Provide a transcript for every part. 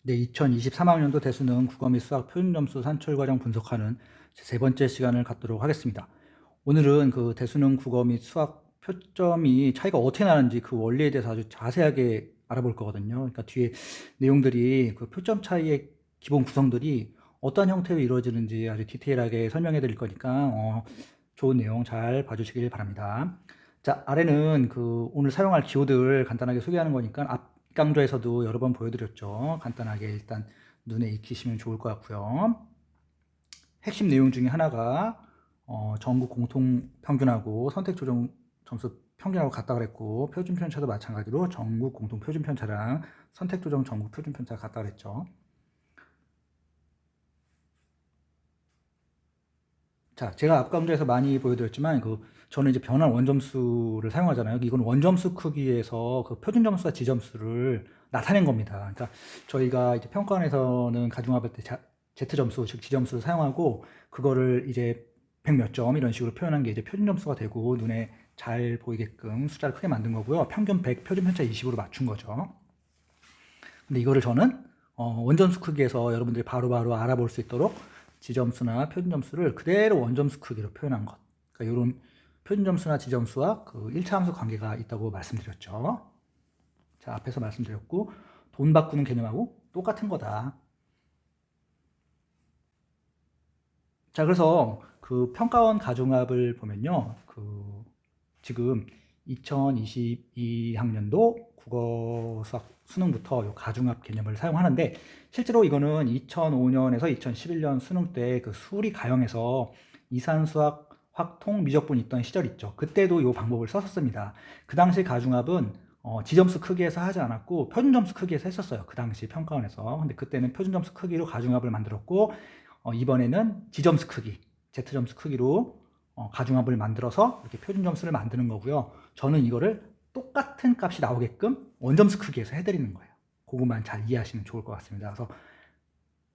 네, 2023학년도 대수능 국어 및 수학 표준점수 산출 과정 분석하는 세 번째 시간을 갖도록 하겠습니다. 오늘은 그 대수능 국어 및 수학 표점이 차이가 어떻게 나는지 그 원리에 대해서 아주 자세하게 알아볼 거거든요. 그러니까 뒤에 내용들이 그 표점 차이의 기본 구성들이 어떤 형태로 이루어지는지 아주 디테일하게 설명해 드릴 거니까 좋은 내용 잘 봐주시길 바랍니다. 자, 아래는 그 오늘 사용할 기호들 간단하게 소개하는 거니까 앞 강좌에서도 여러 번 보여드렸죠. 간단하게 일단 눈에 익히시면 좋을 것 같고요. 핵심 내용 중에 하나가 전국 공통 평균하고 선택 조정 점수 평균하고 같다 그랬고, 표준 편차도 마찬가지로 전국 공통 표준 편차랑 선택 조정 전국 표준 편차가 같다 그랬죠. 자, 제가 앞 강좌에서 많이 보여드렸지만 저는 이제 변환 원점수를 사용하잖아요. 이건 원점수 크기에서 그 표준 점수와 지점수를 나타낸 겁니다. 그러니까 저희가 이제 평가원에서는 가중합할 때 Z점수, 즉 지점수를 사용하고 그거를 이제 100 몇 점 이런 식으로 표현한 게 이제 표준 점수가 되고 눈에 잘 보이게끔 숫자를 크게 만든 거고요. 평균 100, 표준 편차 20으로 맞춘 거죠. 근데 이거를 저는 원점수 크기에서 여러분들이 바로바로 알아볼 수 있도록 지점수나 표준점수를 그대로 원점수 크기로 표현한 것. 그러니까 이런 표준점수나 지점수와 그 1차 함수 관계가 있다고 말씀드렸죠. 자, 앞에서 말씀드렸고, 돈 바꾸는 개념하고 똑같은 거다. 자, 그래서 그 평가원 가중합을 보면요. 지금 2022학년도 국어 수학 수능부터 요 가중합 개념을 사용하는데, 실제로 이거는 2005년에서 2011년 수능 때 그 수리 가형에서 이산수학 확통 미적분이 있던 시절 있죠. 그때도 이 방법을 썼었습니다. 그 당시 가중합은 지점수 크기에서 하지 않았고 표준점수 크기에서 했었어요. 그 당시 평가원에서. 근데 그때는 표준점수 크기로 가중합을 만들었고, 이번에는 지점수 크기, Z점수 크기로 가중합을 만들어서 이렇게 표준점수를 만드는 거고요. 저는 이거를 똑같은 값이 나오게끔 원점수 크기에서 해드리는 거예요. 그것만 잘 이해하시면 좋을 것 같습니다. 그래서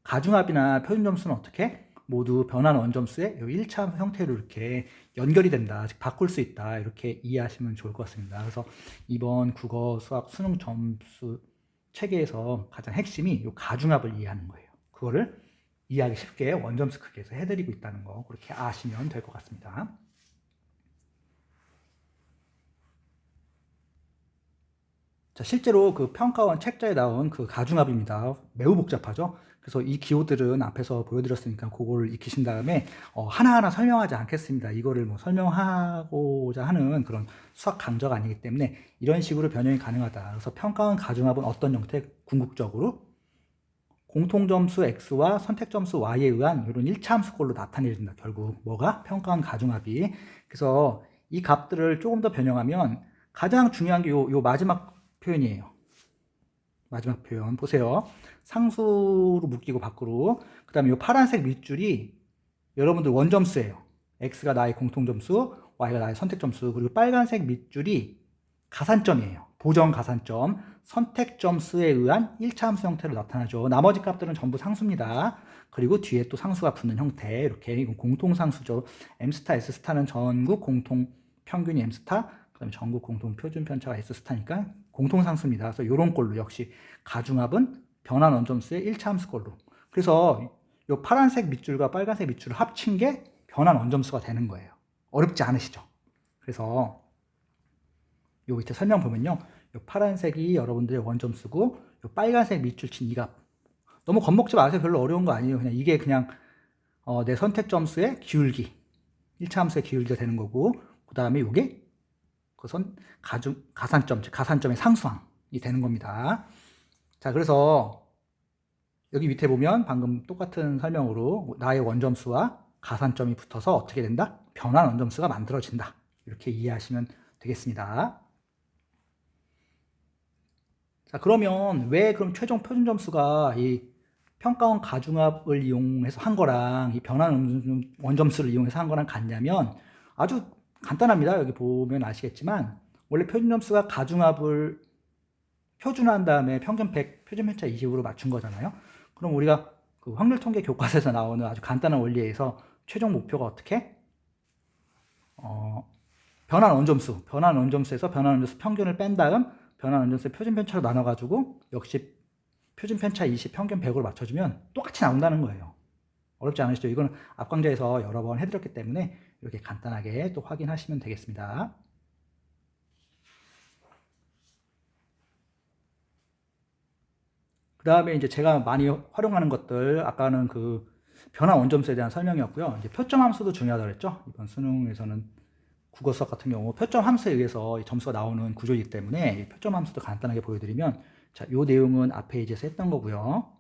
가중합이나 표준점수는 어떻게? 모두 변환 원점수의 1차 형태로 이렇게 연결이 된다, 즉 바꿀 수 있다, 이렇게 이해하시면 좋을 것 같습니다. 그래서 이번 국어, 수학, 수능 점수 체계에서 가장 핵심이 이 가중합을 이해하는 거예요. 그거를 이해하기 쉽게 원점수 크기에서 해드리고 있다는 거, 그렇게 아시면 될 것 같습니다. 자, 실제로 그 평가원 책자에 나온 그 가중합입니다. 매우 복잡하죠. 그래서 이 기호들은 앞에서 보여드렸으니까 그걸 익히신 다음에 하나하나 설명하지 않겠습니다. 이거를 뭐 설명하고자 하는 그런 수학 강좌가 아니기 때문에 이런 식으로 변형이 가능하다. 그래서 평가원 가중합은 어떤 형태? 궁극적으로 공통점수 x와 선택점수 y에 의한 이런 1차 함수꼴로 나타내진다. 결국 뭐가? 평가원 가중합이. 그래서 이 값들을 조금 더 변형하면 가장 중요한 게 요 마지막 표현이에요. 마지막 표현 보세요. 상수로 묶이고 밖으로. 그 다음에 이 파란색 밑줄이 여러분들 원점수예요. x가 나의 공통점수, y가 나의 선택점수. 그리고 빨간색 밑줄이 가산점이에요. 보정 가산점, 선택점수에 의한 1차 함수 형태로 나타나죠. 나머지 값들은 전부 상수입니다. 그리고 뒤에 또 상수가 붙는 형태, 이렇게 이건 공통상수죠. m스타, s스타는 전국 공통 평균이 m스타, 그 다음에 전국 공통 표준 편차가 s스타니까 공통상수입니다. 그래서 이런 꼴로 역시 가중합은 변환 원점수의 1차 함수꼴로. 그래서 이 파란색 밑줄과 빨간색 밑줄을 합친 게 변환 원점수가 되는 거예요. 어렵지 않으시죠? 그래서 요 밑에 설명 보면요. 요 파란색이 여러분들의 원점수고, 요 빨간색 밑줄 친 이 값. 너무 겁먹지 마세요. 별로 어려운 거 아니에요. 그냥 이게 그냥 내 선택 점수의 기울기, 1차 함수의 기울기가 되는 거고, 그 다음에 요게 가산점, 즉 가산점의 상수항이 되는 겁니다. 자, 그래서 여기 밑에 보면 방금 똑같은 설명으로 나의 원점수와 가산점이 붙어서 어떻게 된다? 변환 원점수가 만들어진다. 이렇게 이해하시면 되겠습니다. 자, 그러면 왜 그럼 최종 표준 점수가 이 평가원 가중합을 이용해서 한 거랑 이 변환 원점수를 이용해서 한 거랑 같냐면 아주 간단합니다. 여기 보면 아시겠지만 원래 표준 점수가 가중합을 표준화한 다음에 평균 100, 표준 편차 20으로 맞춘 거잖아요. 그럼 우리가 그 확률 통계 교과서에서 나오는 아주 간단한 원리에서 최종 목표가 어떻게? 변환 원점수에서 변환 원점수 평균을 뺀 다음 변환 원점수의 표준 편차로 나눠가지고 역시 표준 편차 20, 평균 100으로 맞춰주면 똑같이 나온다는 거예요. 어렵지 않으시죠? 이거는 앞 강좌에서 여러 번 해드렸기 때문에 이렇게 간단하게 또 확인하시면 되겠습니다. 그 다음에 이제 제가 많이 활용하는 것들, 아까는 그 변화 원점수에 대한 설명이었고요. 이제 표점 함수도 중요하다고 했죠. 이번 수능에서는 국어 수업 같은 경우 표점 함수에 의해서 점수가 나오는 구조이기 때문에 표점 함수도 간단하게 보여드리면, 자, 요 내용은 앞 페이지에서 했던 거고요.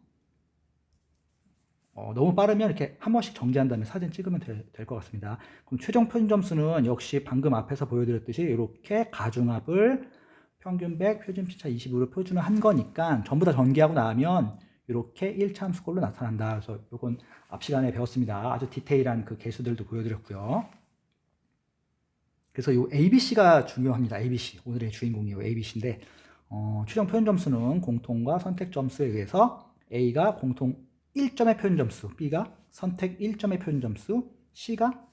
너무 빠르면 이렇게 한 번씩 정지한 다음에 사진 찍으면 될 것 같습니다. 그럼 최종 표준 점수는 역시 방금 앞에서 보여드렸듯이 이렇게 가중합을 평균 100, 표준 편차 20으로 표준을 한 거니까 전부 다 전개하고 나면 이렇게 1차 함수꼴로 나타난다. 그래서 이건 앞 시간에 배웠습니다. 아주 디테일한 그 개수들도 보여드렸고요. 그래서 이 ABC가 중요합니다. ABC. 오늘의 주인공이에요. ABC인데, 최종 표준 점수는 공통과 선택 점수에 의해서 A가 공통 1점의 표준 점수, B가 선택 1점의 표준 점수, C가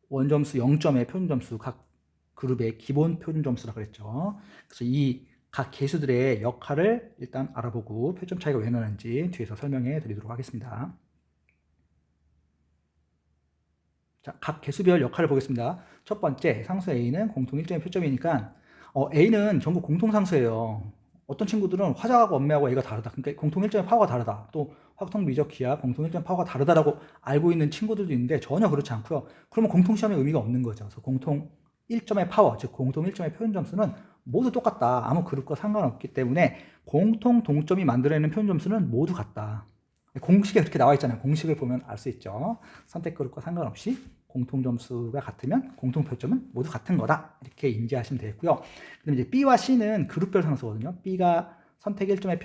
원점수 0점의 표준 점수, 각 그룹의 기본 표준 점수라 그랬죠. 그래서 이 각 개수들의 역할을 일단 알아보고 표점 차이가 왜 나는지 뒤에서 설명해 드리도록 하겠습니다. 자, 각 개수별 역할을 보겠습니다. 첫 번째, 상수 A는 공통 1점의 표점이니까 A는 전부 공통상수예요. 어떤 친구들은 화작하고 엄매하고 A가 다르다. 그러니까 공통 1점의 파워가 다르다. 또 확통, 미적, 기하, 공통 1점의 파워가 다르다라고 알고 있는 친구들도 있는데 전혀 그렇지 않고요. 그러면 공통시험의 의미가 없는 거죠. 그래서 공통 1점의 파워, 즉 공통 1점의 표준 점수는 모두 똑같다. 아무 그룹과 상관없기 때문에 공통 동점이 만들어내는 표준 점수는 모두 같다. 공식에 그렇게 나와 있잖아요. 공식을 보면 알 수 있죠. 선택 그룹과 상관없이 공통 점수가 같으면 공통 표점은 모두 같은 거다. 이렇게 인지하시면 되겠고요. 그럼 이제 B와 C는 그룹별 상수거든요. B가 선택 1점의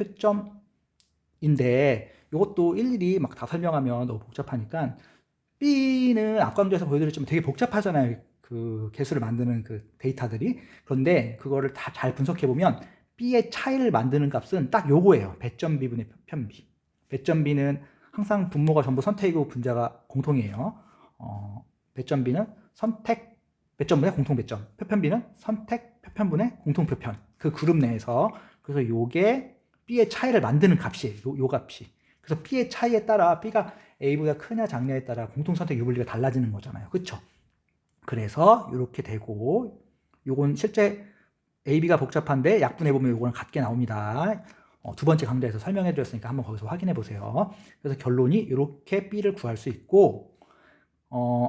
표점인데 이것도 일일이 막 다 설명하면 너무 복잡하니까 B는 앞 강좌에서 보여드렸지만 되게 복잡하잖아요. 그 개수를 만드는 그 데이터들이. 그런데 그거를 다 잘 분석해 보면 B의 차이를 만드는 값은 딱 요거예요. 배점 B분의 표편 B. 배점 B는 항상 분모가 전부 선택이고 분자가 공통이에요. 배점 B는 선택 배점분의 공통 배점, 표편 B는 선택 표편분의 공통 표편. 그 그룹 내에서 그래서 요게 B의 차이를 만드는 값이에요. 요 값이. 그래서 B의 차이에 따라 B가 A보다 크냐 작냐에 따라 공통 선택 유불리가 달라지는 거잖아요. 그렇죠? 그래서 이렇게 되고 요건 실제 AB가 복잡한데 약분해 보면 요거는 같게 나옵니다. 두 번째 강좌에서 설명해 드렸으니까 한번 거기서 확인해 보세요. 그래서 결론이 이렇게 B를 구할 수 있고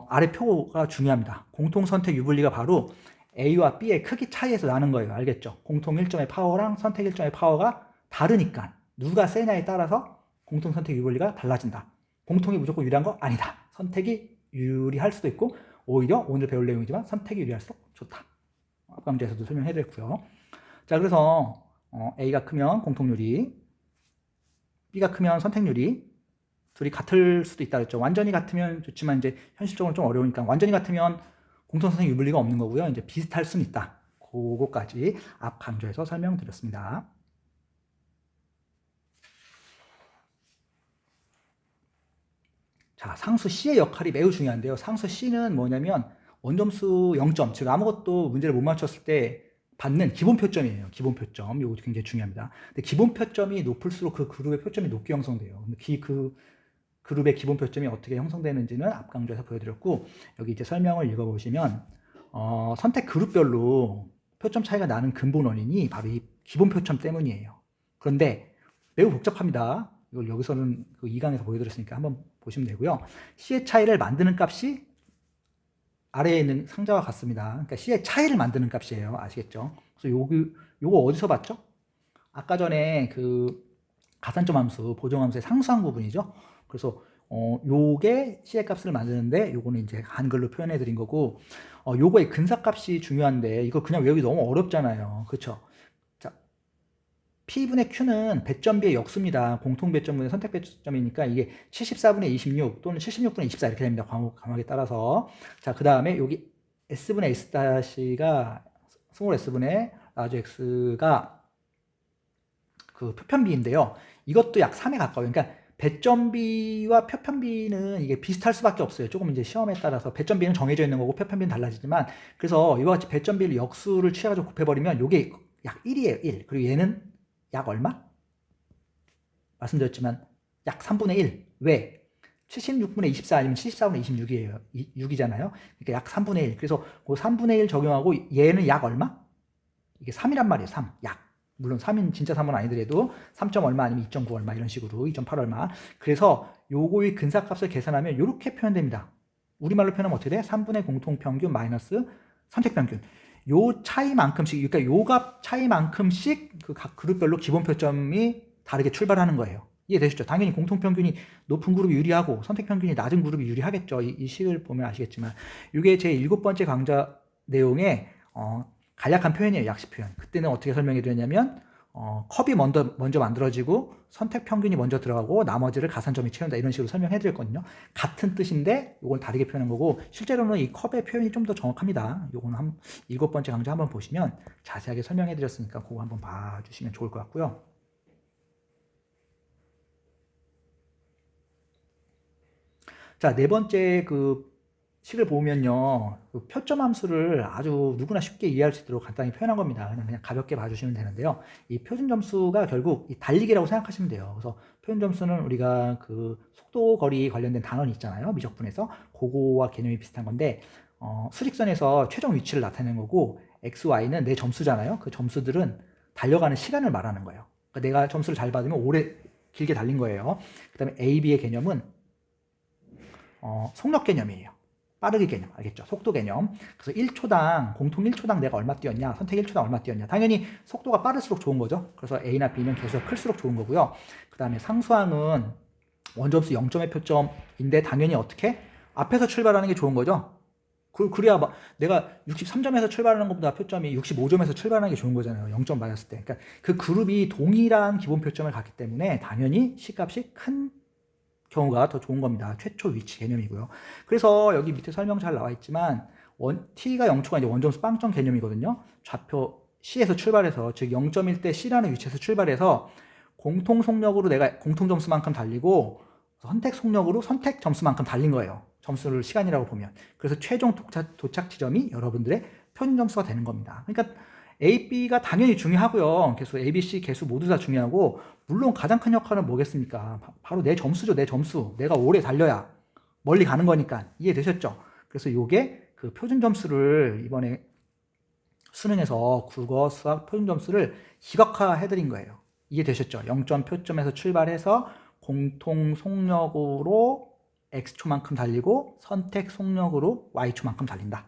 아래 표가 중요합니다. 공통 선택 유불리가 바로 A와 B의 크기 차이에서 나는 거예요. 알겠죠? 공통 1점의 파워랑 선택 1점의 파워가 다르니까 누가 세냐에 따라서 공통 선택 유불리가 달라진다. 공통이 무조건 유리한 거 아니다. 선택이 유리할 수도 있고 오히려 오늘 배울 내용이지만 선택이 유리할수록 좋다. 앞 강좌에서도 설명해 드렸고요. 자, 그래서 A가 크면 공통유리, B가 크면 선택유리, 둘이 같을 수도 있다 그랬죠. 완전히 같으면 좋지만 이제 현실적으로 좀 어려우니까 완전히 같으면 공통선택 유불리가 없는 거고요. 이제 비슷할 수는 있다. 그거까지 앞 강좌에서 설명드렸습니다. 자, 상수 C의 역할이 매우 중요한데요. 상수 C는 뭐냐면 원점수 0점, 즉 아무것도 문제를 못 맞췄을 때 받는 기본 표점이에요. 기본 표점. 이것도 굉장히 중요합니다. 근데 기본 표점이 높을수록 그 그룹의 표점이 높게 형성돼요. 그 그룹의 기본 표점이 어떻게 형성되는지는 앞 강좌에서 보여드렸고, 여기 이제 설명을 읽어보시면 선택 그룹별로 표점 차이가 나는 근본 원인이 바로 이 기본 표점 때문이에요. 그런데 매우 복잡합니다. 이걸 여기서는 그 2강에서 보여드렸으니까 한번 보시면 되고요. C의 차이를 만드는 값이 아래에 있는 상자와 같습니다. 그러니까 C의 차이를 만드는 값이에요. 아시겠죠? 그래서 요거 어디서 봤죠? 아까 전에 그 가산점 함수, 보정함수의 상수항 부분이죠. 그래서 요게 C의 값을 만드는데 요거는 이제 한글로 표현해 드린 거고, 요거의 근사값이 중요한데 이거 그냥 외우기 너무 어렵잖아요. 그렇죠? 자, P분의 Q는 배점 B의 역수입니다. 공통 배점분의 선택 배점이니까 이게 74분의 26 또는 76분의 24 이렇게 됩니다. 과목에 따라서. 자, 그 다음에 여기 S분의 S-가 스몰 S분의 라지 X가 그 표편 B인데요. 이것도 약 3에 가까워요. 그러니까 배점 B와 표편 B는 이게 비슷할 수밖에 없어요. 조금 이제 시험에 따라서 배점 B는 정해져 있는 거고 표편 B는 달라지지만, 그래서 이와 같이 배점 B를 역수를 취해가지고 곱해버리면 이게 약 1이에요. 1. 그리고 얘는 약 얼마? 말씀드렸지만 약 3분의 1. 왜? 76분의 24 아니면 74분의 26이에요. 6이잖아요. 그러니까 약 3분의 1. 그래서 그 3분의 1 적용하고 얘는 약 얼마? 이게 3이란 말이에요. 3. 약. 물론 3인 진짜 3은 아니더라도 3점 얼마 아니면 2.9 얼마 이런 식으로 2.8 얼마. 그래서 요거의 근사값을 계산하면 이렇게 표현됩니다. 우리말로 표현하면 어떻게 돼? 3분의 공통평균 마이너스 선택평균. 요 차이만큼씩, 그러니까 요 값 차이만큼씩 그 각 그룹별로 기본 표점이 다르게 출발하는 거예요. 이해되시죠? 당연히 공통평균이 높은 그룹이 유리하고 선택평균이 낮은 그룹이 유리하겠죠. 이 식을 보면 아시겠지만 이게 제 7번째 강좌 내용의 간략한 표현이에요. 약식 표현. 그때는 어떻게 설명해 드렸냐면 컵이 먼저 만들어지고 선택평균이 먼저 들어가고 나머지를 가산점이 채운다 이런 식으로 설명해 드렸거든요. 같은 뜻인데 이걸 다르게 표현한 거고 실제로는 이 컵의 표현이 좀 더 정확합니다. 이거는 7번째 강좌 한번 보시면 자세하게 설명해 드렸으니까 그거 한번 봐주시면 좋을 것 같고요. 자, 네 번째 그 식을 보면요, 그 표점 함수를 아주 누구나 쉽게 이해할 수 있도록 간단히 표현한 겁니다. 그냥 가볍게 봐주시면 되는데요. 이 표준 점수가 결국 이 달리기라고 생각하시면 돼요. 그래서 표준 점수는 우리가 그 속도 거리 관련된 단원이 있잖아요. 미적분에서 그거와 개념이 비슷한 건데 수직선에서 최종 위치를 나타내는 거고 x, y는 내 점수잖아요. 그 점수들은 달려가는 시간을 말하는 거예요. 그러니까 내가 점수를 잘 받으면 오래 길게 달린 거예요. 그 다음에 a, b의 개념은 속력 개념이에요. 빠르기 개념, 알겠죠? 속도 개념. 그래서 1초당, 공통 1초당 내가 얼마 뛰었냐, 선택 1초당 얼마 뛰었냐. 당연히 속도가 빠를수록 좋은 거죠. 그래서 A나 B는 개수가 클수록 좋은 거고요. 그 다음에 상수항은 원점수 0점의 표점인데 당연히 어떻게? 앞에서 출발하는 게 좋은 거죠. 그래야 막 내가 63점에서 출발하는 것보다 표점이 65점에서 출발하는 게 좋은 거잖아요. 0점 맞았을 때. 그러니까 그 그룹이 동일한 기본 표점을 갖기 때문에 당연히 C값이 큰 경우가 더 좋은 겁니다. 최초 위치 개념이고요. 그래서 여기 밑에 설명 잘 나와 있지만 T가 0초가 이제 원점수 빵점 개념이거든요. 좌표 C에서 출발해서 즉 0점일 때 C라는 위치에서 출발해서 공통 속력으로 내가 공통 점수만큼 달리고 선택 속력으로 선택 점수만큼 달린 거예요. 점수를 시간이라고 보면. 그래서 최종 도착 지점이 여러분들의 표준 점수가 되는 겁니다. 그러니까 A, B가 당연히 중요하고요. 개수 A, B, C 개수 모두 다 중요하고 물론 가장 큰 역할은 뭐겠습니까? 바로 내 점수죠. 내 점수. 내가 오래 달려야 멀리 가는 거니까. 이해되셨죠? 그래서 이게 그 표준 점수를 이번에 수능에서 국어, 수학 표준 점수를 희각화 해드린 거예요. 이해되셨죠? 0점 표점에서 출발해서 공통 속력으로 X초만큼 달리고 선택 속력으로 Y초만큼 달린다.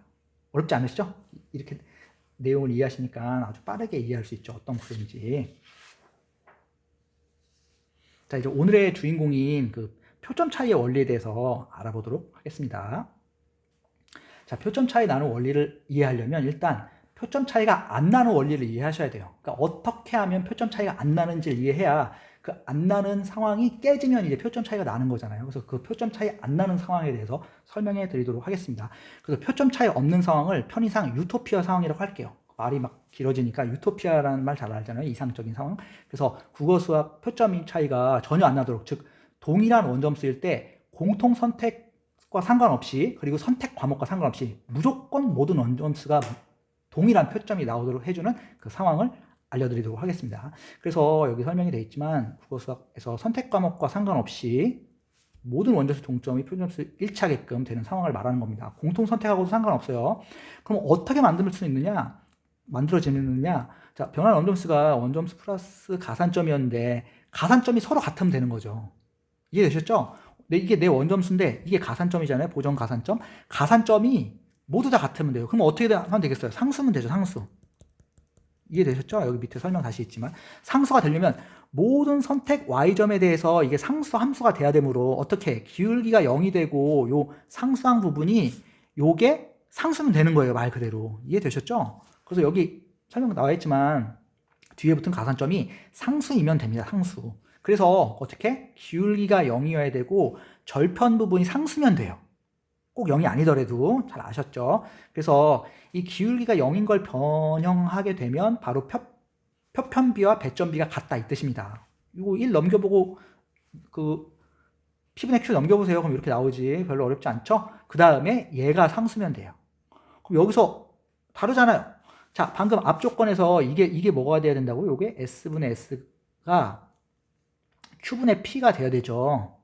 어렵지 않으시죠? 이렇게 내용을 이해하시니까 아주 빠르게 이해할 수 있죠. 어떤 구조인지. 자, 이제 오늘의 주인공인 그 표점 차이의 원리에 대해서 알아보도록 하겠습니다. 자, 표점 차이 나는 원리를 이해하려면 일단 표점 차이가 안 나는 원리를 이해하셔야 돼요. 그러니까 어떻게 하면 표점 차이가 안 나는지를 이해해야 그 안 나는 상황이 깨지면 이제 표점 차이가 나는 거잖아요. 그래서 그 표점 차이 안 나는 상황에 대해서 설명해 드리도록 하겠습니다. 그래서 표점 차이 없는 상황을 편의상 유토피아 상황이라고 할게요. 말이 막 길어지니까 유토피아라는 말 잘 알잖아요. 이상적인 상황. 그래서 국어, 수학 표점 차이가 전혀 안 나도록, 즉 동일한 원점수일 때 공통 선택과 상관없이 그리고 선택 과목과 상관없이 무조건 모든 원점수가 동일한 표점이 나오도록 해주는 그 상황을 알려드리도록 하겠습니다. 그래서 여기 설명이 되어 있지만 국어, 수학에서 선택 과목과 상관없이 모든 원점수 동점이 표준점수 일치하게끔 되는 상황을 말하는 겁니다. 공통 선택하고도 상관없어요. 그럼 어떻게 만들 수 있느냐? 만들어지느냐? 자, 변환 원점수가 원점수 플러스 가산점이었는데 가산점이 서로 같으면 되는 거죠. 이해되셨죠? 이게 내 원점수인데 이게 가산점이잖아요. 보정 가산점. 가산점이 모두 다 같으면 돼요. 그럼 어떻게 하면 되겠어요? 상수면 되죠. 상수. 이해되셨죠? 여기 밑에 설명 다시 있지만 상수가 되려면 모든 선택 y점에 대해서 이게 상수 함수가 돼야 되므로 어떻게 기울기가 0이 되고 요 상수항 부분이 요게 상수면 되는 거예요. 말 그대로. 이해되셨죠? 그래서 여기 설명 나와 있지만 뒤에 붙은 가산점이 상수이면 됩니다. 상수. 그래서 어떻게 기울기가 0이어야 되고 절편 부분이 상수면 돼요. 꼭 0이 아니더라도 잘 아셨죠? 그래서 이 기울기가 0인 걸 변형하게 되면 바로 표편비와 배점비가 같다 이 뜻입니다. 이거 1 넘겨보고 그 P분의 Q 넘겨보세요. 그럼 이렇게 나오지. 별로 어렵지 않죠? 그 다음에 얘가 상수면 돼요. 그럼 여기서 다르잖아요. 자, 방금 앞 조건에서 이게 뭐가 돼야 된다고요? 이게 S분의 S가 Q분의 P가 돼야 되죠.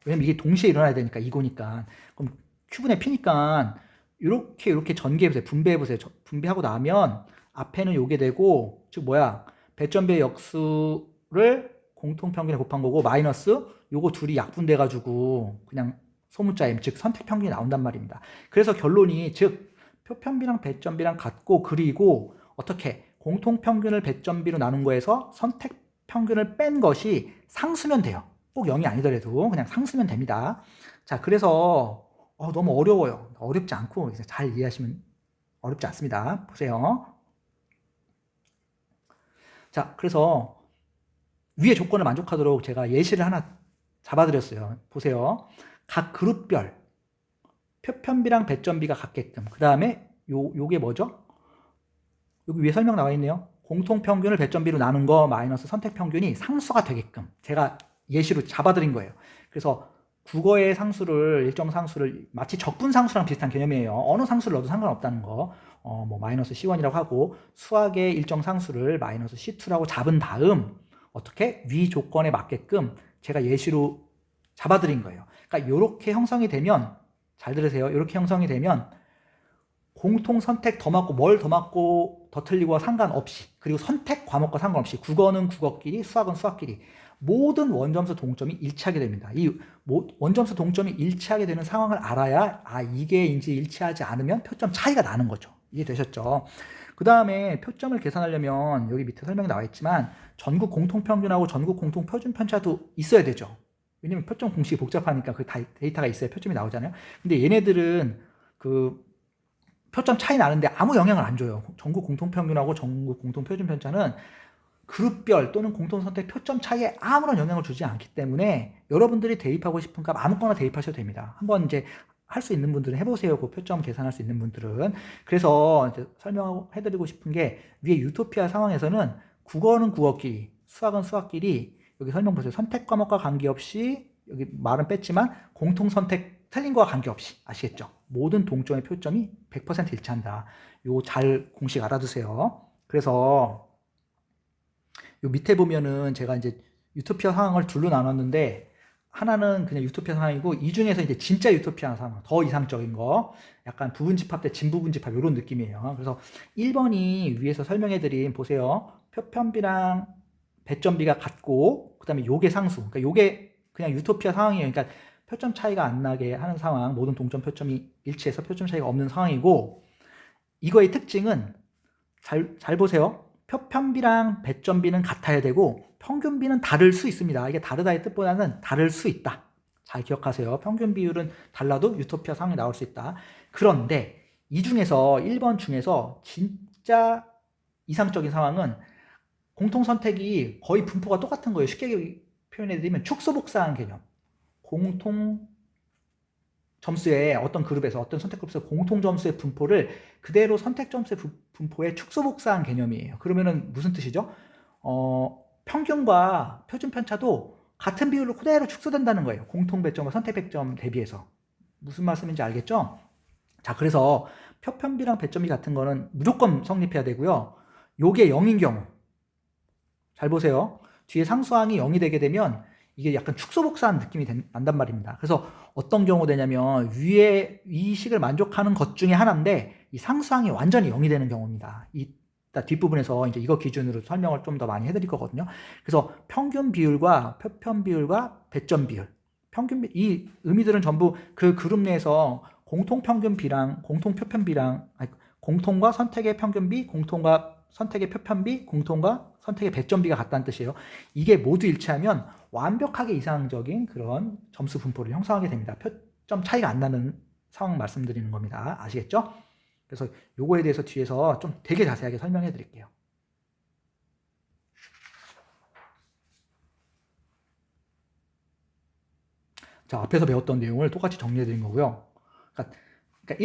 왜냐면 이게 동시에 일어나야 되니까 이거니까. 그럼 Q분의 P니까 이렇게 전개해보세요. 분배해보세요. 분배하고 나면 앞에는 요게 되고, 즉 뭐야, 배점비의 역수를 공통평균에 곱한 거고 마이너스 요거 둘이 약분돼가지고 그냥 소문자 M, 즉 선택평균이 나온단 말입니다. 그래서 결론이, 즉 표편비랑 배점비랑 같고, 그리고 어떻게 공통평균을 배점비로 나눈 거에서 선택평균을 뺀 것이 상수면 돼요. 꼭 0이 아니더라도 그냥 상수면 됩니다. 자, 그래서 너무 어려워요. 어렵지 않고 잘 이해하시면 어렵지 않습니다. 보세요. 자, 그래서 위의 조건을 만족하도록 제가 예시를 하나 잡아드렸어요. 보세요. 각 그룹별 표편비랑 배점비가 같게끔, 그 다음에 요게 뭐죠? 여기 위에 설명 나와 있네요. 공통평균을 배점비로 나눈 거 마이너스 선택평균이 상수가 되게끔 제가 예시로 잡아드린 거예요. 그래서 국어의 상수를, 일정 상수를 마치 적분상수랑 비슷한 개념이에요. 어느 상수를 넣어도 상관없다는 거. 뭐 마이너스 C1이라고 하고, 수학의 일정 상수를 마이너스 C2라고 잡은 다음 어떻게 위 조건에 맞게끔 제가 예시로 잡아드린 거예요. 그러니까 이렇게 형성이 되면, 잘 들으세요. 이렇게 형성이 되면 공통 선택 더 맞고 뭘 더 맞고 더 틀리고와 상관없이, 그리고 선택 과목과 상관없이, 국어는 국어끼리, 수학은 수학끼리 모든 원점수 동점이 일치하게 됩니다. 이 원점수 동점이 일치하게 되는 상황을 알아야 이게 이제 일치하지 않으면 표점 차이가 나는 거죠. 이해되셨죠? 그 다음에 표점을 계산하려면 여기 밑에 설명이 나와 있지만 전국 공통평균하고 전국 공통표준 편차도 있어야 되죠. 왜냐면 표점 공식이 복잡하니까 그 데이터가 있어야 표점이 나오잖아요. 근데 얘네들은 그 표점 차이 나는데 아무 영향을 안 줘요. 전국 공통평균하고 전국 공통표준편차는 그룹별 또는 공통선택 표점 차이에 아무런 영향을 주지 않기 때문에 여러분들이 대입하고 싶은 값 아무거나 대입하셔도 됩니다. 한번 이제 할 수 있는 분들은 해보세요. 그 표점 계산할 수 있는 분들은. 그래서 이제 설명해드리고 싶은 게, 위에 유토피아 상황에서는 국어는 국어끼리, 수학은 수학끼리, 여기 설명 보세요. 선택 과목과 관계없이, 여기 말은 뺐지만 공통선택 틀린 거와 관계없이, 아시겠죠? 모든 동점의 표점이 100% 일치한다. 요 잘 공식 알아두세요. 그래서 요 밑에 보면은 제가 이제 유토피아 상황을 둘로 나눴는데, 하나는 그냥 유토피아 상황이고, 이 중에서 이제 진짜 유토피아 상황, 더 이상적인 거, 약간 부분집합 대 진부분집합 이런 느낌이에요. 그래서 1번이 위에서 설명해드린, 보세요. 표편비랑 배점비가 같고, 그 다음에 요게 상수, 그러니까 요게 그냥 유토피아 상황이에요. 그러니까 표점 차이가 안 나게 하는 상황, 모든 동점 표점이 일치해서 표점 차이가 없는 상황이고, 이거의 특징은 잘 보세요. 표편비랑 배점비는 같아야 되고 평균비는 다를 수 있습니다. 이게 다르다의 뜻보다는 다를 수 있다. 잘 기억하세요. 평균 비율은 달라도 유토피아 상황이 나올 수 있다. 그런데 이 중에서 1번 중에서 진짜 이상적인 상황은 공통선택이 거의 분포가 똑같은 거예요. 쉽게 표현해드리면 축소복사한 개념. 공통 점수의 어떤 그룹에서, 어떤 선택 그룹에서 공통 점수의 분포를 그대로 선택 점수의 분포에 축소복사한 개념이에요. 그러면은 무슨 뜻이죠? 평균과 표준 편차도 같은 비율로 그대로 축소된다는 거예요. 공통 배점과 선택 배점 대비해서. 무슨 말씀인지 알겠죠? 자, 그래서 표편비랑 배점비 같은 거는 무조건 성립해야 되고요. 요게 0인 경우, 잘 보세요. 뒤에 상수항이 0이 되게 되면 이게 약간 축소복사한 느낌이 난단 말입니다. 그래서 어떤 경우 되냐면 위에 이 식을 만족하는 것 중에 하나인데 이 상수항이 완전히 0이 되는 경우입니다. 이따 뒷부분에서 이제 이거 기준으로 설명을 좀 더 많이 해드릴 거거든요. 그래서 평균 비율과 표편 비율과 배점 비율, 이 의미들은 전부 그 그룹 내에서 공통 평균비랑 공통 표편비랑, 공통과 선택의 평균비, 공통과 선택의 표편비, 공통과 선택의 배점비가 같다는 뜻이에요. 이게 모두 일치하면 완벽하게 이상적인 그런 점수 분포를 형성하게 됩니다. 표점 차이가 안 나는 상황 말씀드리는 겁니다. 아시겠죠? 그래서 요거에 대해서 뒤에서 좀 되게 자세하게 설명해 드릴게요. 자, 앞에서 배웠던 내용을 똑같이 정리해 드린 거고요. 그러니까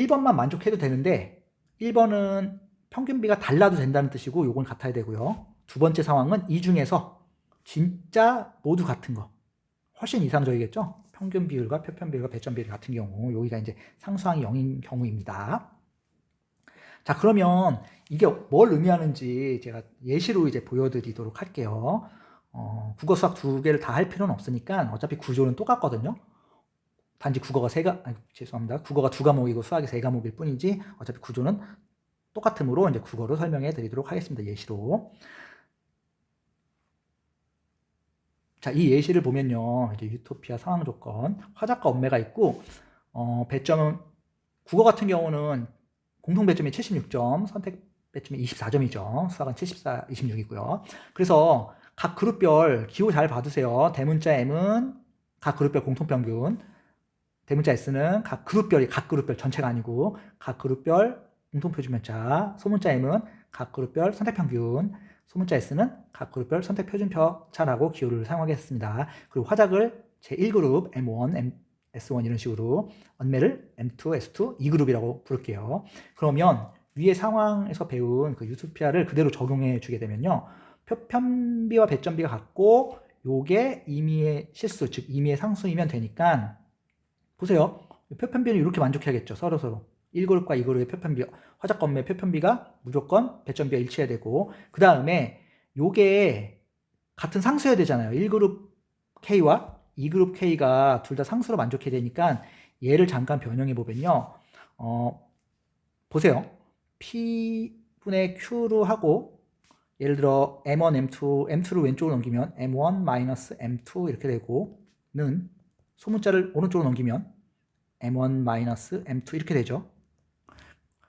1번만 만족해도 되는데 1번은 평균비가 달라도 된다는 뜻이고 요건 같아야 되고요. 두 번째 상황은 이 중에서 진짜 모두 같은 거, 훨씬 이상적이겠죠? 평균 비율과 표편 비율과 배점 비율 같은 경우, 여기가 이제 상수항이 0인 경우입니다. 자, 그러면 이게 뭘 의미하는지 제가 예시로 이제 보여드리도록 할게요. 국어 수학 두 개를 다 할 필요는 없으니까 어차피 구조는 똑같거든요. 단지 국어가 죄송합니다. 국어가 두 과목이고 수학이 세 과목일 뿐이지 어차피 구조는 똑같으므로 이제 국어로 설명해 드리도록 하겠습니다. 예시로. 자, 이 예시를 보면요. 이제 유토피아 상황 조건, 화작과 엄매가 있고, 배점은, 국어 같은 경우는 공통 배점이 76점, 선택 배점이 24점이죠. 수학은 74, 26이고요. 그래서 각 그룹별 기호 잘 봐두세요. 대문자 M은 각 그룹별 공통평균, 대문자 S는 각 그룹별 전체가 아니고 각 그룹별 공통표준편차, 소문자 M은 각 그룹별 선택평균, 소문자 S는 각 그룹별 선택표준표차라고 기호를 사용하겠습니다. 그리고 화작을 제1그룹 M1, S1 이런 식으로, 언매를 M2, S2, 2그룹이라고 부를게요. 그러면 위의 상황에서 배운 그 유토피아를 그대로 적용해 주게 되면요. 표편비와 배점비가 같고 요게 임의의 실수, 즉 임의의 상수이면 되니까 보세요. 표편비는 이렇게 만족해야겠죠. 서로. 1그룹과 2그룹의 표편비, 화작과 엄매 표편비가 무조건 배점비가 일치해야 되고, 그 다음에 요게 같은 상수여야 되잖아요. 1그룹 K와 2그룹 K가 둘 다 상수로 만족해야 되니까 얘를 잠깐 변형해 보면요. 보세요. P분의 Q로 하고, 예를 들어 M1, M2, M2를 왼쪽으로 넘기면 M1-M2 이렇게 되고, 는 소문자를 오른쪽으로 넘기면 M1-M2 이렇게 되죠.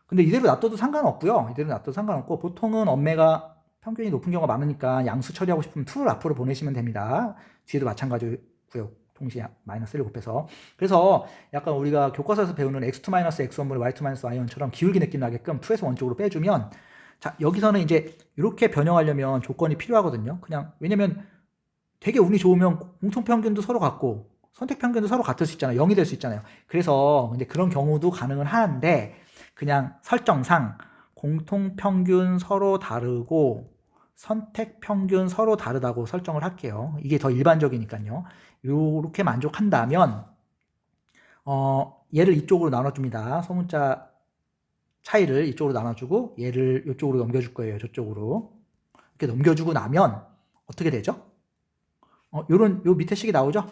근데 이대로 놔둬도 상관없고요. 이대로 놔둬도 상관없고, 보통은 엄매가 평균이 높은 경우가 많으니까 양수 처리하고 싶으면 2를 앞으로 보내시면 됩니다. 뒤에도 마찬가지고요. 동시에 마이너스를 곱해서. 그래서 약간 우리가 교과서에서 배우는 x2-x1분의 y2-y1처럼 기울기 느낌 나게끔 2에서 1 쪽으로 빼주면, 자, 여기서는 이제 이렇게 변형하려면 조건이 필요하거든요. 그냥, 왜냐면 되게 운이 좋으면 공통평균도 서로 같고 선택평균도 서로 같을 수 있잖아요. 0이 될 수 있잖아요. 그래서 이제 그런 경우도 가능은 하는데, 그냥 설정상 공통평균 서로 다르고 선택평균 서로 다르다고 설정을 할게요. 이게 더 일반적이니까요. 이렇게 만족한다면 얘를 이쪽으로 나눠줍니다. 소문자 차이를 이쪽으로 나눠주고 얘를 이쪽으로 넘겨줄 거예요. 저쪽으로. 이렇게 넘겨주고 나면 어떻게 되죠? 요 밑에 식이 나오죠?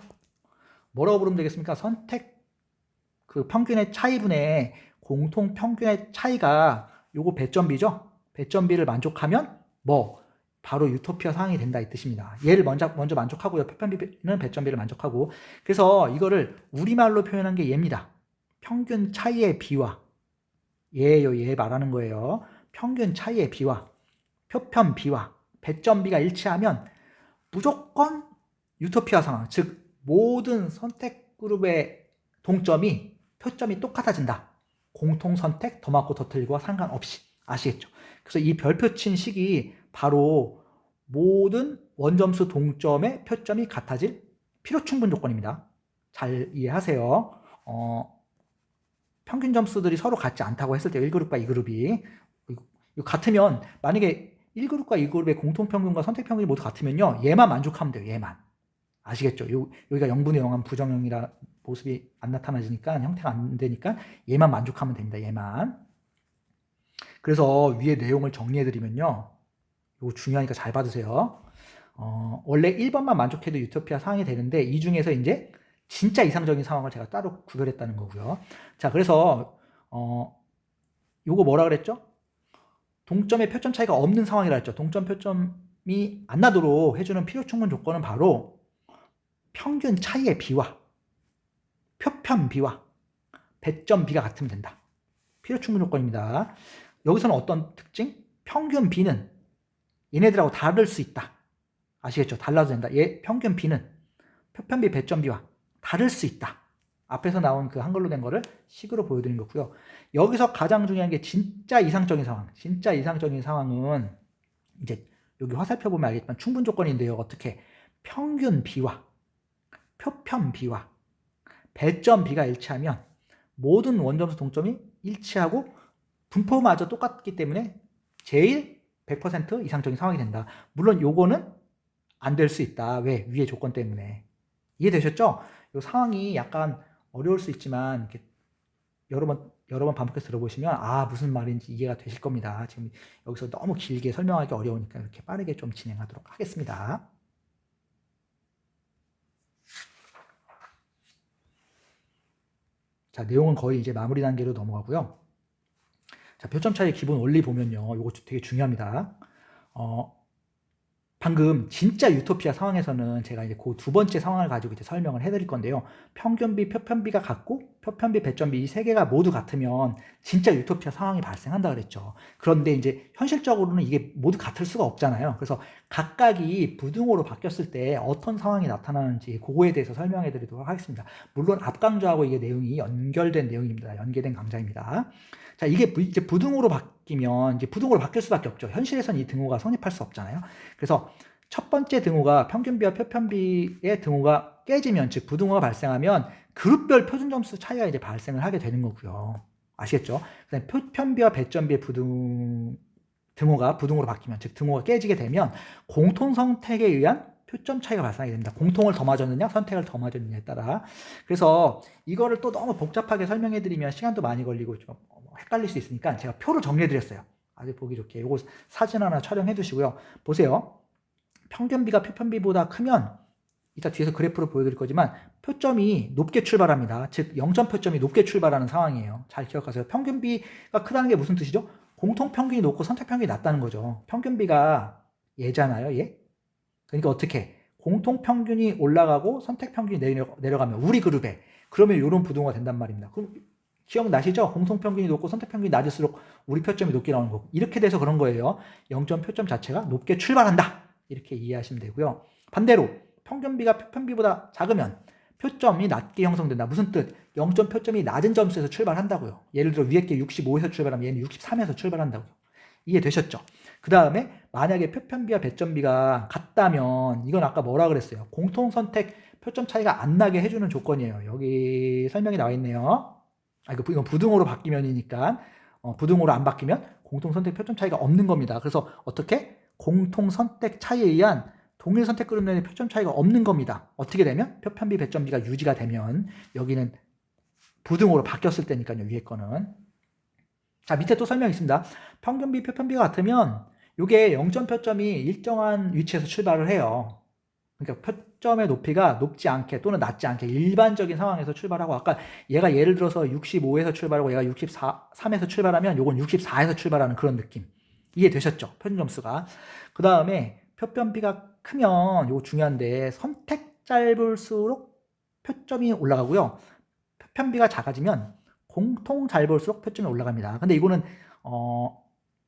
뭐라고 부르면 되겠습니까? 선택 그 평균의 차이분의 공통 평균의 차이가 요거 배점비죠? 배점비를 만족하면 바로 유토피아 상황이 된다 이 뜻입니다. 얘를 먼저 만족하고요. 표편비는 배점비를 만족하고. 그래서 이거를 우리말로 표현한 게 얘입니다. 평균 차이의 비와, 얘 말하는 거예요. 평균 차이의 비와 표편비와 배점비가 일치하면 무조건 유토피아 상황, 즉 모든 선택 그룹의 동점이 표점이 똑같아진다. 공통선택, 더 맞고 더 틀리고와 상관없이. 아시겠죠? 그래서 이 별표 친 식이 바로 모든 원점수 동점의 표점이 같아질 필요충분 조건입니다. 잘 이해하세요. 평균 점수들이 서로 같지 않다고 했을 때 1그룹과 2그룹이 같으면, 만약에 1그룹과 2그룹의 공통평균과 선택평균이 모두 같으면요, 얘만 만족하면 돼요. 얘만. 아시겠죠? 여기가 0분의 0한 부정형이라 모습이 안 나타나지니까, 형태가 안 되니까 얘만 만족하면 됩니다. 얘만. 그래서 위에 내용을 정리해드리면요, 이거 중요하니까 잘 받으세요. 원래 1번만 만족해도 유토피아 상황이 되는데, 이 중에서 이제 진짜 이상적인 상황을 제가 따로 구별했다는 거고요. 자, 그래서 요거 뭐라 그랬죠? 동점의 표점 차이가 없는 상황이라 했죠. 동점 표점이 안 나도록 해주는 필요충분 조건은 바로 평균 차이의 비와 표편비와 배점비가 같으면 된다. 필요충분 조건입니다. 여기서는 어떤 특징? 평균 비는 얘네들하고 다를 수 있다. 아시겠죠? 달라도 된다. 평균 비는 표편비 배점비와 다를 수 있다. 앞에서 나온 그 한글로 된 거를 식으로 보여드린 거고요. 여기서 가장 중요한 게 진짜 이상적인 상황. 진짜 이상적인 상황은 이제 여기 화살표 보면 알겠지만 충분 조건인데요. 어떻게? 평균 비와 표편 비와 배점 비가 일치하면 모든 원점수 동점이 일치하고 분포마저 똑같기 때문에 제일 100% 이상적인 상황이 된다. 물론 요거는 안 될 수 있다. 왜? 위의 조건 때문에. 이해되셨죠? 이 상황이 약간 어려울 수 있지만 이렇게 여러 번 반복해서 들어보시면 무슨 말인지 이해가 되실 겁니다. 지금 여기서 너무 길게 설명하기 어려우니까 이렇게 빠르게 좀 진행하도록 하겠습니다. 자, 내용은 거의 이제 마무리 단계로 넘어가고요. 자, 표점 차이 기본 원리 보면요. 이거 되게 중요합니다. 방금 진짜 유토피아 상황에서는 제가 이제 그 두 번째 상황을 가지고 이제 설명을 해드릴 건데요. 평균비, 표편비가 같고 표편비, 배점비 이 세 개가 모두 같으면 진짜 유토피아 상황이 발생한다 그랬죠. 그런데 이제 현실적으로는 이게 모두 같을 수가 없잖아요. 그래서 각각이 부등호로 바뀌었을 때 어떤 상황이 나타나는지 그거에 대해서 설명해 드리도록 하겠습니다. 물론 앞 강좌하고 이게 내용이 연결된 내용입니다. 연계된 강좌입니다. 자, 이게 이제 부등호로 바뀌면 이제 부등호로 바뀔 수밖에 없죠. 현실에선 이 등호가 성립할 수 없잖아요. 그래서 첫 번째 등호가 평균비와 표편비의 등호가 깨지면, 즉 부등호가 발생하면 그룹별 표준점수 차이가 이제 발생을 하게 되는 거고요. 아시겠죠? 그다음에 표편비와 배점비의 등호가 부등호로 바뀌면, 즉 등호가 깨지게 되면 공통 선택에 의한 표점 차이가 발생하게 됩니다. 공통을 더 맞았느냐, 선택을 더 맞았느냐에 따라. 그래서 이거를 또 너무 복잡하게 설명해 드리면 시간도 많이 걸리고 좀 헷갈릴 수 있으니까 제가 표를 정리해 드렸어요. 아주 보기 좋게. 이거 사진 하나 촬영해 두시고요. 보세요. 평균비가 표편비보다 크면, 이따 뒤에서 그래프로 보여드릴 거지만 표점이 높게 출발합니다. 즉 0.표점이 높게 출발하는 상황이에요. 잘 기억하세요. 평균비가 크다는 게 무슨 뜻이죠? 공통평균이 높고 선택평균이 낮다는 거죠. 평균비가 얘잖아요. 얘. 그러니까 어떻게? 공통평균이 올라가고 선택평균이 내려가면 우리 그룹에, 그러면 이런 부등호가 된단 말입니다. 그럼 기억나시죠? 공통평균이 높고 선택평균이 낮을수록 우리 표점이 높게 나오는 거고, 이렇게 돼서 그런 거예요. 0점 표점 자체가 높게 출발한다, 이렇게 이해하시면 되고요. 반대로 평균비가 표편비보다 작으면 표점이 낮게 형성된다. 무슨 뜻? 0점 표점이 낮은 점수에서 출발한다고요. 예를 들어 위에 게 65에서 출발하면 얘는 63에서 출발한다고요. 이해되셨죠? 그 다음에 만약에 표편비와 배점비가 같다면, 이건 아까 뭐라 그랬어요? 공통선택 표점 차이가 안 나게 해주는 조건이에요. 여기 설명이 나와 있네요. 이건 부등호로 바뀌면이니까, 부등호로 안 바뀌면 공통선택 표점 차이가 없는 겁니다. 그래서 어떻게? 공통선택 차이에 의한 동일 선택 그룹 내의 표점 차이가 없는 겁니다. 어떻게 되면? 표편비, 배점비가 유지가 되면. 여기는 부등호로 바뀌었을 때니까요, 위에 거는. 자, 밑에 또 설명이 있습니다. 평균비, 표편비가 같으면 이게 0점 표점이 일정한 위치에서 출발을 해요. 그러니까 표점의 높이가 높지 않게 또는 낮지 않게 일반적인 상황에서 출발하고, 아까 얘가 예를 들어서 65에서 출발하고 얘가 63에서 출발하면 요건 64에서 출발하는 그런 느낌. 이해되셨죠? 표준점수가. 그 다음에 표편비가 크면, 요거 중요한데, 선택 짧을수록 표점이 올라가고요. 표편비가 작아지면 공통 잘 볼수록 표점이 올라갑니다. 근데 이거는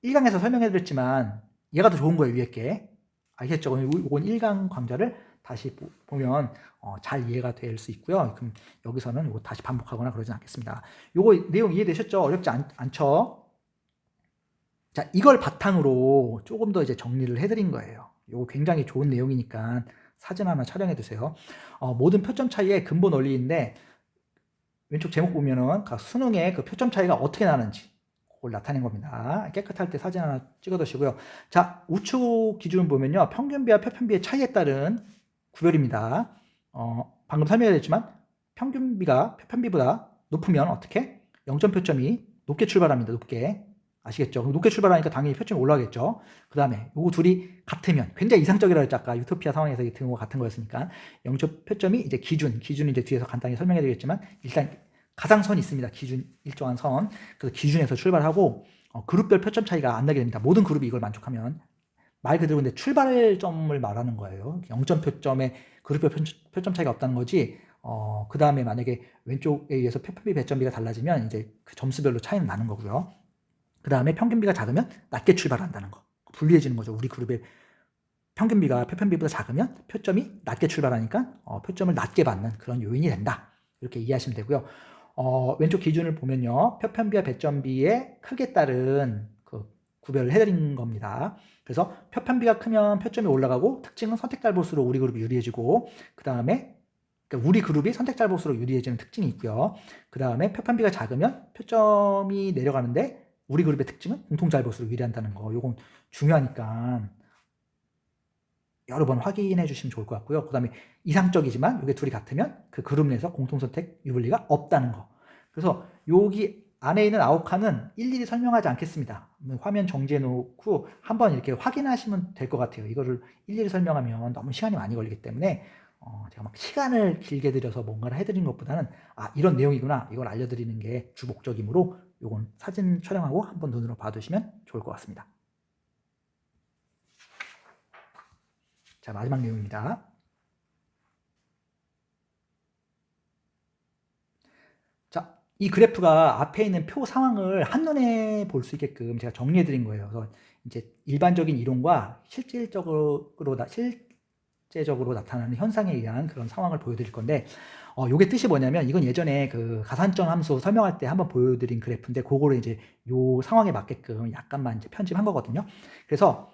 1강에서 설명해 드렸지만 얘가 더 좋은 거예요, 위에 게. 알겠죠? 이건 1강 강좌를 다시 보면 잘 이해가 될 수 있고요. 그럼 여기서는 이거 다시 반복하거나 그러진 않겠습니다. 요거 내용 이해되셨죠? 어렵지 않죠? 자, 이걸 바탕으로 조금 더 이제 정리를 해드린 거예요. 요거 굉장히 좋은 내용이니까 사진 하나 촬영해 두세요. 모든 표점 차이의 근본 원리인데, 왼쪽 제목 보면은 각 수능의 그 표점 차이가 어떻게 나는지 그걸 나타낸 겁니다. 깨끗할 때 사진 하나 찍어 두시고요. 자, 우측 기준을 보면요, 평균비와 표편비의 차이에 따른 구별입니다. 방금 설명드렸지만 평균비가 표편비보다 높으면 어떻게? 0점 표점이 높게 출발합니다. 높게. 아시겠죠? 높게 출발하니까 당연히 표점이 올라가겠죠. 그 다음에 요거 둘이 같으면, 굉장히 이상적이라고 했죠. 아까 유토피아 상황에서 이 등호가 같은 거였으니까 0점 표점이 이제 기준은 이제 뒤에서 간단히 설명해 드리겠지만, 일단 가상선이 있습니다. 기준, 일정한 선. 그래서 기준에서 출발하고 그룹별 표점 차이가 안 나게 됩니다. 모든 그룹이 이걸 만족하면. 말 그대로 근데 출발점을 말하는 거예요. 0점 표점에 그룹별 표점 차이가 없다는 거지. 그 다음에 만약에 왼쪽에 의해서 표편비, 배점비가 달라지면 이제 그 점수별로 차이는 나는 거고요. 그 다음에 평균비가 작으면 낮게 출발한다는 거. 불리해지는 거죠. 우리 그룹의 평균비가 표편비보다 작으면 표점이 낮게 출발하니까 표점을 낮게 받는 그런 요인이 된다. 이렇게 이해하시면 되고요. 왼쪽 기준을 보면요, 표편비와 배점비의 크기에 따른 그 구별을 해드린 겁니다. 그래서 표편비가 크면 표점이 올라가고, 특징은 선택 잘 볼수록 우리 그룹이 유리해지고, 그 다음에 그러니까 우리 그룹이 선택 잘 볼수록 유리해지는 특징이 있고요. 그 다음에 표편비가 작으면 표점이 내려가는데 우리 그룹의 특징은 공통 잘 볼수록 유리한다는 거. 요건 중요하니까 여러 번 확인해 주시면 좋을 것 같고요. 그 다음에 이상적이지만 이게 둘이 같으면 그 그룹 내에서 공통선택 유불리가 없다는 거. 그래서 여기 안에 있는 9칸은 일일이 설명하지 않겠습니다. 화면 정지해 놓고 한번 이렇게 확인하시면 될 것 같아요. 이거를 일일이 설명하면 너무 시간이 많이 걸리기 때문에 제가 막 시간을 길게 들여서 뭔가를 해드린 것보다는 이런 내용이구나 이걸 알려드리는 게 주 목적이므로 요건 사진 촬영하고 한번 눈으로 봐두시면 좋을 것 같습니다. 자, 마지막 내용입니다. 자, 이 그래프가 앞에 있는 표 상황을 한눈에 볼 수 있게끔 제가 정리해 드린 거예요. 그래서 이제 일반적인 이론과 실제적으로 나타나는 현상에 의한 그런 상황을 보여드릴 건데, 요게 뜻이 뭐냐면, 이건 예전에 그 가산점 함수 설명할 때 한번 보여드린 그래프인데, 그거를 이제 요 상황에 맞게끔 약간만 이제 편집한 거거든요. 그래서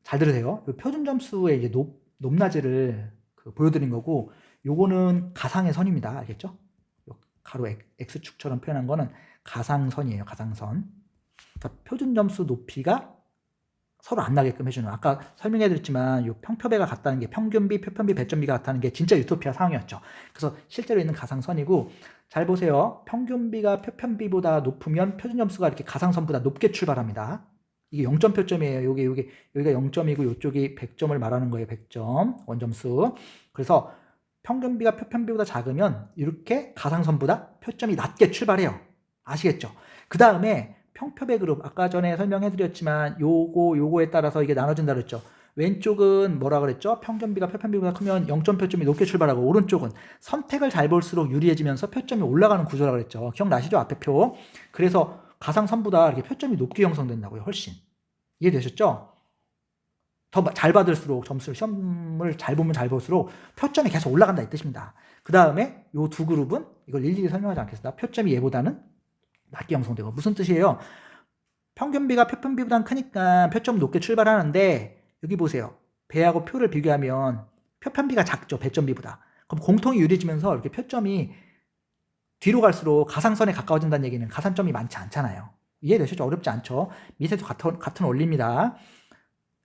잘 들으세요. 요 표준 점수의 이제 높낮이를 보여드린 거고, 요거는 가상의 선입니다. 알겠죠? 가로 X축처럼 표현한 거는 가상선이에요. 가상선. 그러니까 표준 점수 높이가 서로 안 나게끔 해주는, 아까 설명해 드렸지만 요 평표배가 같다는 게 평균비, 표편비, 배점비가 같다는 게 진짜 유토피아 상황이었죠. 그래서 실제로 있는 가상선이고, 잘 보세요. 평균비가 표편비보다 높으면 표준 점수가 이렇게 가상선보다 높게 출발합니다. 이게 0점표점이에요. 여기가 0점이고 이쪽이 100점을 말하는 거예요. 100점 원점수. 그래서 평균비가 표편비보다 작으면 이렇게 가상선보다 표점이 낮게 출발해요. 아시겠죠? 그 다음에 평표배 그룹, 아까 전에 설명해 드렸지만 요거에 따라서 이게 나눠진다 그랬죠. 왼쪽은 뭐라 그랬죠? 평균비가 표편비보다 크면 0점표점이 높게 출발하고, 오른쪽은 선택을 잘 볼수록 유리해지면서 표점이 올라가는 구조라 그랬죠. 기억나시죠? 앞에 표. 그래서 가상선보다 이렇게 표점이 높게 형성된다고요. 훨씬. 이해되셨죠? 더 잘 받을수록, 점수를, 시험을 잘 보면 잘 볼수록 표점이 계속 올라간다 이 뜻입니다. 그 다음에 요 두 그룹은, 이걸 일일이 설명하지 않겠습니다. 표점이 얘보다는 낮게 형성되고. 무슨 뜻이에요? 평균비가 표편비보다 크니까 표점 높게 출발하는데, 여기 보세요. 배하고 표를 비교하면 표편비가 작죠. 배점비보다. 그럼 공통이 유리해지면서 이렇게 표점이 뒤로 갈수록 가상선에 가까워진다는 얘기는 가산점이 많지 않잖아요. 이해되시죠? 어렵지 않죠? 밑에도 같은 원리입니다.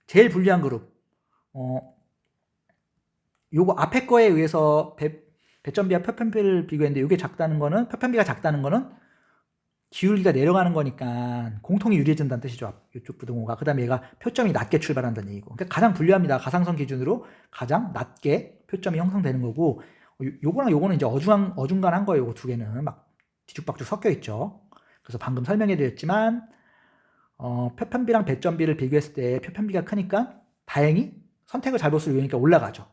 제일 불리한 그룹, 요거 앞에 거에 의해서 배점비와 표편비를 비교했는데, 요게 작다는 거는, 표편비가 작다는 거는 기울기가 내려가는 거니까 공통이 유리해진다는 뜻이죠. 이쪽 부등호가. 그 다음에 얘가 표점이 낮게 출발한다는 얘기고. 그러니까 가장 불리합니다. 가상선 기준으로 가장 낮게 표점이 형성되는 거고, 요거랑 요거는 이제 어중간한 거예요. 요거 두 개는 막 뒤죽박죽 섞여 있죠. 그래서 방금 설명해 드렸지만, 표편비랑 배점비를 비교했을 때 표편비가 크니까 다행히 선택을 잘 볼수록 유리하니까 올라가죠.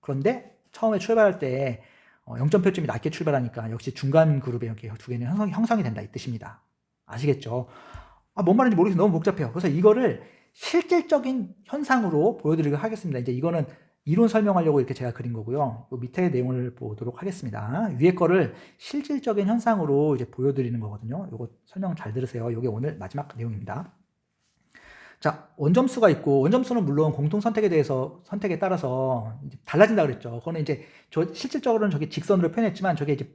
그런데 처음에 출발할 때 0점표점이 낮게 출발하니까 역시 중간 그룹에 이렇게 두 개는 형성이 된다 이 뜻입니다. 아시겠죠? 뭔 말인지 모르겠어요. 너무 복잡해요. 그래서 이거를 실질적인 현상으로 보여드리도록 하겠습니다. 이제 이거는 이론 설명하려고 이렇게 제가 그린 거고요. 요 밑에 내용을 보도록 하겠습니다. 위에 거를 실질적인 현상으로 이제 보여드리는 거거든요. 요거 설명 잘 들으세요. 요게 오늘 마지막 내용입니다. 자, 원점수가 있고, 원점수는 물론 공통 선택에 따라서 이제 달라진다 그랬죠. 그거는 이제 실질적으로는 저게 직선으로 표현했지만, 저게 이제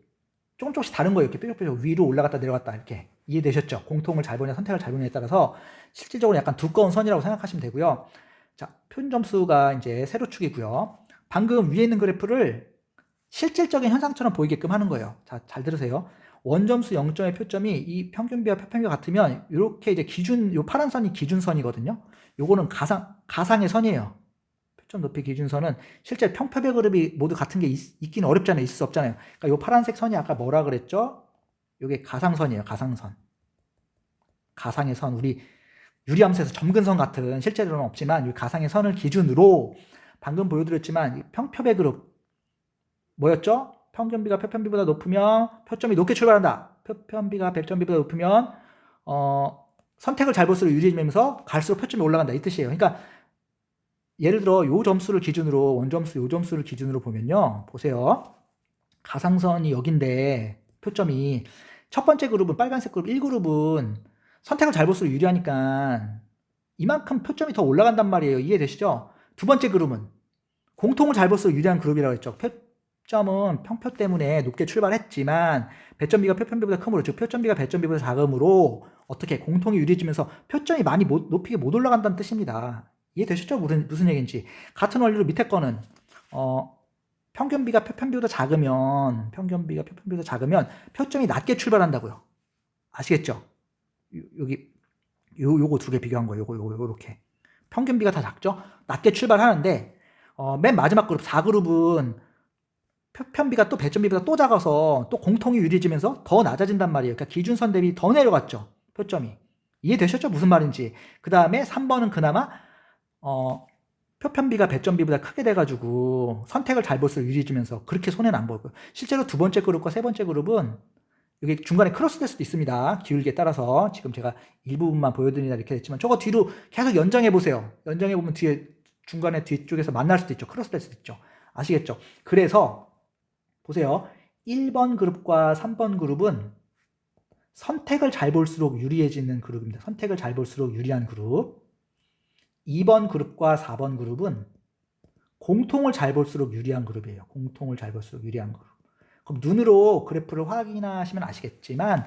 조금씩 다른 거예요. 이렇게 뾰족뾰족 위로 올라갔다 내려갔다 이렇게. 이해되셨죠? 공통을 잘 보냐 선택을 잘 보냐에 따라서 실질적으로 약간 두꺼운 선이라고 생각하시면 되고요. 자, 표준 점수가 이제 세로축이고요. 방금 위에 있는 그래프를 실질적인 현상처럼 보이게끔 하는 거예요. 자, 잘 들으세요. 원점수 0점의 표점이 이 평균비와 표편비가 같으면 이렇게 이제 요 파란 선이 기준선이거든요. 요거는 가상의 선이에요. 표점 높이 기준선은 실제 평표배 그룹이 모두 같은 게 있기는 어렵잖아요. 있을 수 없잖아요. 그러니까 요 파란색 선이 아까 뭐라 그랬죠? 요게 가상선이에요. 가상선. 가상의 선. 우리 유리함수에서 점근선 같은, 실제로는 없지만 이 가상의 선을 기준으로 방금 보여드렸지만 평표배 그룹 뭐였죠? 평균비가 표편비보다 높으면 표점이 높게 출발한다. 표편비가 배점비보다 높으면 선택을 잘 볼수록 유리해지면서 갈수록 표점이 올라간다 이 뜻이에요. 그러니까 예를 들어 요 점수를 기준으로, 원점수 요 점수를 기준으로 보면요, 보세요. 가상선이 여긴데 표점이 첫 번째 그룹은, 빨간색 그룹 1그룹은 선택을 잘 볼수록 유리하니까 이만큼 표점이 더 올라간단 말이에요. 이해되시죠? 두 번째 그룹은 공통을 잘 볼수록 유리한 그룹이라고 했죠. 표점은 평표 때문에 높게 출발했지만 배점비가 표편비보다 크므로, 즉 표점비가 배점비보다 작으므로 어떻게 공통이 유리해지면서 표점이 많이 높이 못 올라간다는 뜻입니다. 이해되셨죠? 무슨 얘기인지. 같은 원리로 밑에 거는 평균비가 표편비보다 작으면 표점이 낮게 출발한다고요. 아시겠죠? 여기 요거 두 개 비교한 거예요. 요렇게 평균비가 다 작죠? 낮게 출발하는데 맨 마지막 그룹 4그룹은 표편비가 또 배점비보다 또 작아서 또 공통이 유리해지면서 더 낮아진단 말이에요. 그러니까 기준선 대비 더 내려갔죠. 표점이. 이해되셨죠? 무슨 말인지. 그 다음에 3번은 그나마 표편비가 배점비보다 크게 돼가지고 선택을 잘 볼수록 유리해지면서 그렇게 손해는 안 보고요. 실제로 두 번째 그룹과 세 번째 그룹은 여기 중간에 크로스 될 수도 있습니다. 기울기에 따라서. 지금 제가 일부분만 보여드리다 이렇게 됐지만 저거 뒤로 계속 연장해 보세요. 연장해 보면 뒤에 중간에 뒤쪽에서 만날 수도 있죠. 크로스 될 수도 있죠. 아시겠죠? 그래서 보세요. 1번 그룹과 3번 그룹은 선택을 잘 볼수록 유리해지는 그룹입니다. 선택을 잘 볼수록 유리한 그룹. 2번 그룹과 4번 그룹은 공통을 잘 볼수록 유리한 그룹이에요. 공통을 잘 볼수록 유리한 그룹. 그럼 눈으로 그래프를 확인하시면 아시겠지만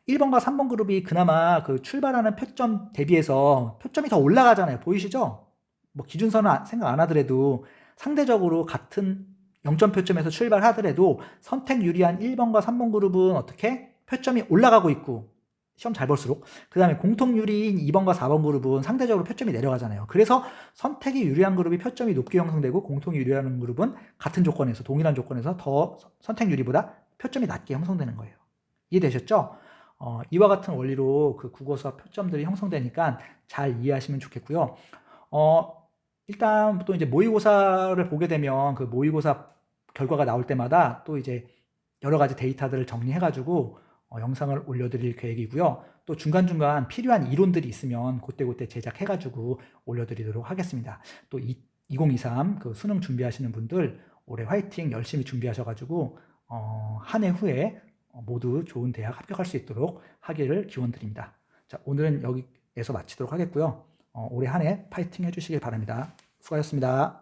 1번과 3번 그룹이 그나마 그 출발하는 표점 대비해서 표점이 더 올라가잖아요. 보이시죠? 뭐 기준선은 생각 안 하더라도 상대적으로 같은 0점 표점에서 출발하더라도 선택 유리한 1번과 3번 그룹은 어떻게? 표점이 올라가고 있고 시험 잘 볼수록 그 다음에 공통 유리인 2번과 4번 그룹은 상대적으로 표점이 내려가잖아요. 그래서 선택이 유리한 그룹이 표점이 높게 형성되고 공통이 유리한 그룹은 같은 조건에서 동일한 조건에서 더 선택 유리보다 표점이 낮게 형성되는 거예요. 이해되셨죠? 이와 같은 원리로 그 국어수학 표점들이 형성되니까 잘 이해하시면 좋겠고요. 일단 또 이제 모의고사를 보게 되면 그 모의고사 결과가 나올 때마다 또 이제 여러 가지 데이터들을 정리해가지고 영상을 올려드릴 계획이고요. 또 중간중간 필요한 이론들이 있으면 그때 제작해가지고 올려드리도록 하겠습니다. 또 2023 그 수능 준비하시는 분들 올해 화이팅 열심히 준비하셔가지고 한 해 후에 모두 좋은 대학 합격할 수 있도록 하기를 기원드립니다. 자, 오늘은 여기에서 마치도록 하겠고요. 올해 한 해 파이팅 해주시길 바랍니다. 수고하셨습니다.